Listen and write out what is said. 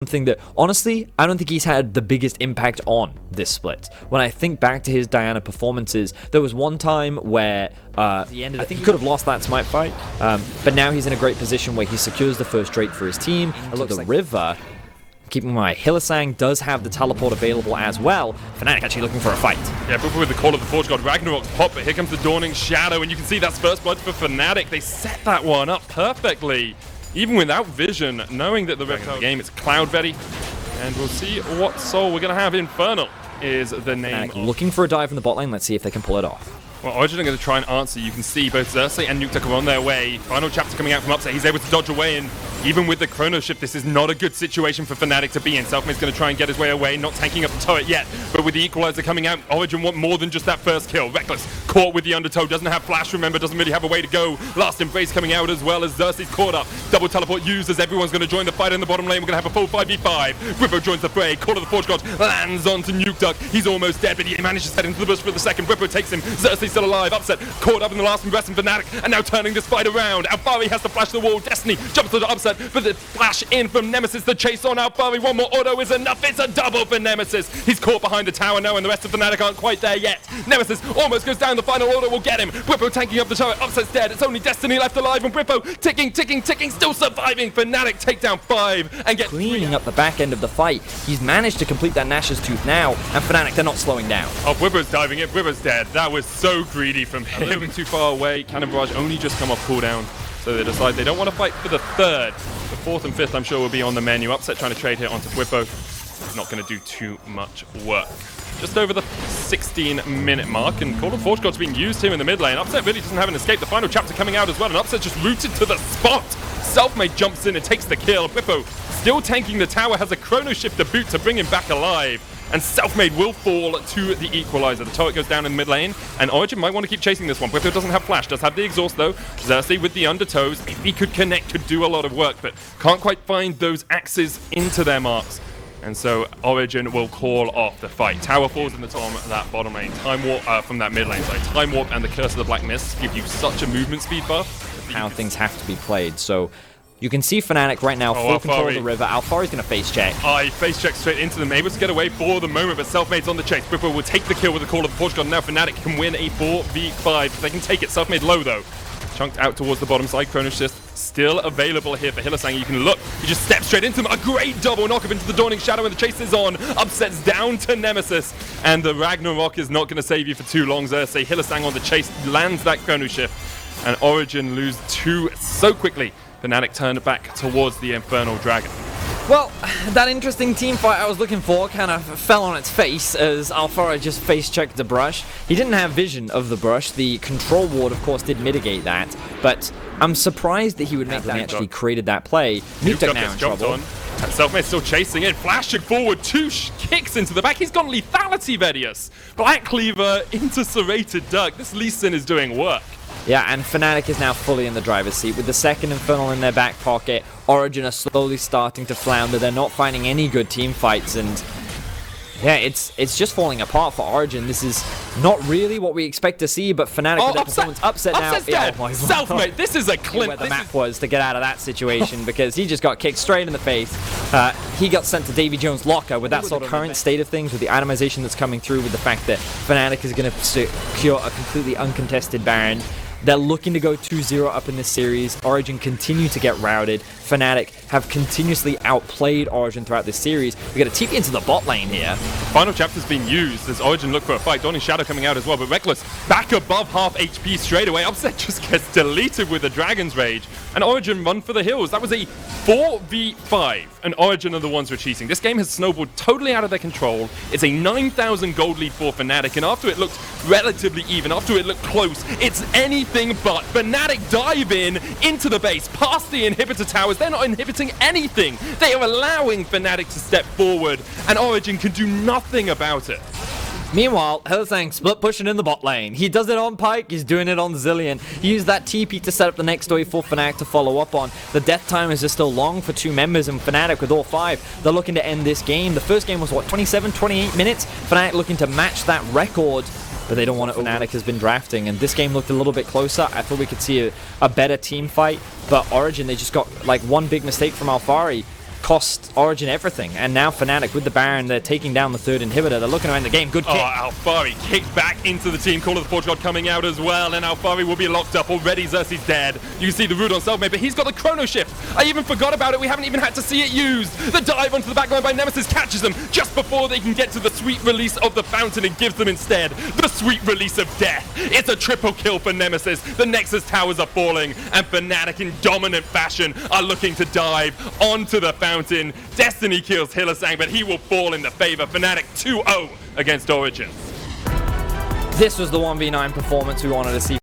something that, honestly, I don't think he's had the biggest impact on this split. When I think back to his Diana performances, there was one time where I think he could have lost that Smite fight, but now he's in a great position where he secures the first Drake for his team. It looks like river. Keeping in mind, Hylissang does have the teleport available as well. Fnatic actually looking for a fight. Yeah, Booper with the call of the Forge God. Ragnarok's pop, but here comes the Dawning Shadow, and you can see that's first blood for Fnatic. They set that one up perfectly. Even without vision, knowing that the game is Cloud ready. And we'll see what soul we're going to have. Infernal is the name. Looking for a dive from the bot lane. Let's see if they can pull it off. Well, Origen are going to try and answer. You can see both Xerxes and Nukeduck are on their way. Final chapter coming out from upset. He's able to dodge away, and even with the Chrono Shift, this is not a good situation for Fnatic to be in. Selfmade's going to try and get his way away, not tanking up the turret yet. But with the Equalizer coming out, Origen want more than just that first kill. Reckless caught with the undertow, doesn't have flash, remember, doesn't really have a way to go. Last Embrace coming out as well as Xerxes caught up. Double teleport used as everyone's going to join the fight in the bottom lane. We're going to have a full 5v5. Rippo joins the fray. Call of the Forge God lands onto Nukeduck. He's almost dead, but he manages to head into the bush for the second. Rippo takes him. Xerxes still alive. Upset caught up in the last Embrace and Fnatic, and now turning this fight around. Alphari has to flash the wall. Destiny jumps to the Upset, but the flash in from Nemesis. The chase on Alphari. One more auto is enough. It's a double for Nemesis. He's caught behind the tower now, and the rest of Fnatic aren't quite there yet. Nemesis almost goes down. The final auto will get him. Bwippo tanking up the turret. Upset's dead. It's only Destiny left alive, and Bwippo ticking, still surviving. Fnatic take down 5 and get cleaning up the back end of the fight. He's managed to complete that Nash's Tooth now, and Fnatic, they're not slowing down. Oh, Bwippo's diving it. Bwippo's dead. That was so greedy from him. A little bit too far away. Cannon Barrage only just come off cooldown, so they decide they don't want to fight for the third. The fourth and fifth, I'm sure, will be on the menu. Upset trying to trade here onto Bwippo. Not going to do too much work. Just over the 16-minute mark, and Call of the Forge God's being used here in the mid lane. Upset really doesn't have an escape. The final chapter coming out as well, and Upset just rooted to the spot. Selfmade jumps in and takes the kill. Bwippo still tanking the tower, has a Chrono Shift to boot to bring him back alive. And Selfmade will fall to the Equalizer. The turret goes down in the mid lane, and Origen might want to keep chasing this one. Bwippo doesn't have flash, does have the exhaust though. Xerxes with the undertows, if he could connect, could do a lot of work, but can't quite find those axes into their marks. And so Origen will call off the fight. Tower falls in the top of that bottom lane. Time warp from that mid lane. Sorry, Time warp and the Curse of the Black Mist give you such a movement speed buff. How things have to be played. So you can see Fnatic right now, full control of the river. Alphari's going to face check. Face check straight into them, able to get away for the moment, but Selfmade's on the chase. Bwippo will take the kill with the Call of the Forge God. Now Fnatic can win a 4v5. They can take it. Selfmade low though. Chunked out towards the bottom side. Chrono Shift still available here for Hylissang. You can look. He just steps straight into him. A great double knock up into the Dawning Shadow, and the chase is on. Upsets down to Nemesis. And the Ragnarok is not going to save you for too long. Xerxes, Hylissang on the chase, lands that Chrono Shift. And Origen lose 2 so quickly. Fnatic turned back towards the Infernal Dragon. Well, that interesting team fight I was looking for kind of fell on its face as Alphari just face-checked the brush. He didn't have vision of the brush. The control ward, of course, did mitigate that, but I'm surprised that he would make that. He actually created that play. Nukeduck now in trouble. Selfmade still chasing in, flashing forward, 2 kicks into the back. He's got lethality, Vedius. Black Cleaver into Serrated Duck. This Lee Sin is doing work. Yeah, and Fnatic is now fully in the driver's seat. With the second Infernal in their back pocket, Origen are slowly starting to flounder. They're not finding any good team fights, and yeah, it's just falling apart for Origen. This is not really what we expect to see, but Fnatic with their performance upset now. Yeah, Selfmade, this is a clip. Where the map was to get out of that situation because he just got kicked straight in the face. He got sent to Davy Jones' locker with that sort of current state of things, with the itemization that's coming through, with the fact that Fnatic is going to secure a completely uncontested Baron. They're looking to go 2-0 up in this series. Origen continue to get routed. Fnatic have continuously outplayed Origen throughout this series. We got a TP into the bot lane here. Final chapter's been used as Origen look for a fight. Dawning Shadow coming out as well, but Reckless back above half HP straight away. Upset just gets deleted with the Dragon's Rage. And Origen run for the hills. That was a 4v5, and Origen are the ones retreating. This game has snowballed totally out of their control. It's a 9,000 gold lead for Fnatic, and after it looked relatively even, after it looked close, it's anything but. Fnatic dive in into the base, past the inhibitor towers. They're not inhibiting anything. They are allowing Fnatic to step forward, and Origen can do nothing about it. Meanwhile, Hylissang split pushing in the bot lane. He does it on Pyke, he's doing it on Zilean. He used that TP to set up the next wave for Fnatic to follow up on. The death time is just still long for 2 members, and Fnatic with all 5, they're looking to end this game. The first game was, what, 27, 28 minutes? Fnatic looking to match that record, but they don't want it. Fnatic has been drafting, and this game looked a little bit closer. I thought we could see a better team fight, but Origen, they just got like one big mistake from Alphari. cost Origen everything. And now Fnatic with the Baron, they're taking down the third inhibitor. They're looking to end the game. Good kick. Oh, Alfari kicked back into the team. Call of the Forge God coming out as well, and Alfari will be locked up. Already Xerxes dead. You can see the root on Selfmade, but he's got the Chrono Shift. I even forgot about it. We haven't even had to see it used. The dive onto the backline by Nemesis catches them just before they can get to the sweet release of the fountain and gives them instead the sweet release of death. It's a triple kill for Nemesis. The Nexus towers are falling, and Fnatic in dominant fashion are looking to dive onto the fountain. Destiny kills Hylissang, but he will fall in the favor. Fnatic 2-0 against Origen. This was the 1v9 performance we wanted to see.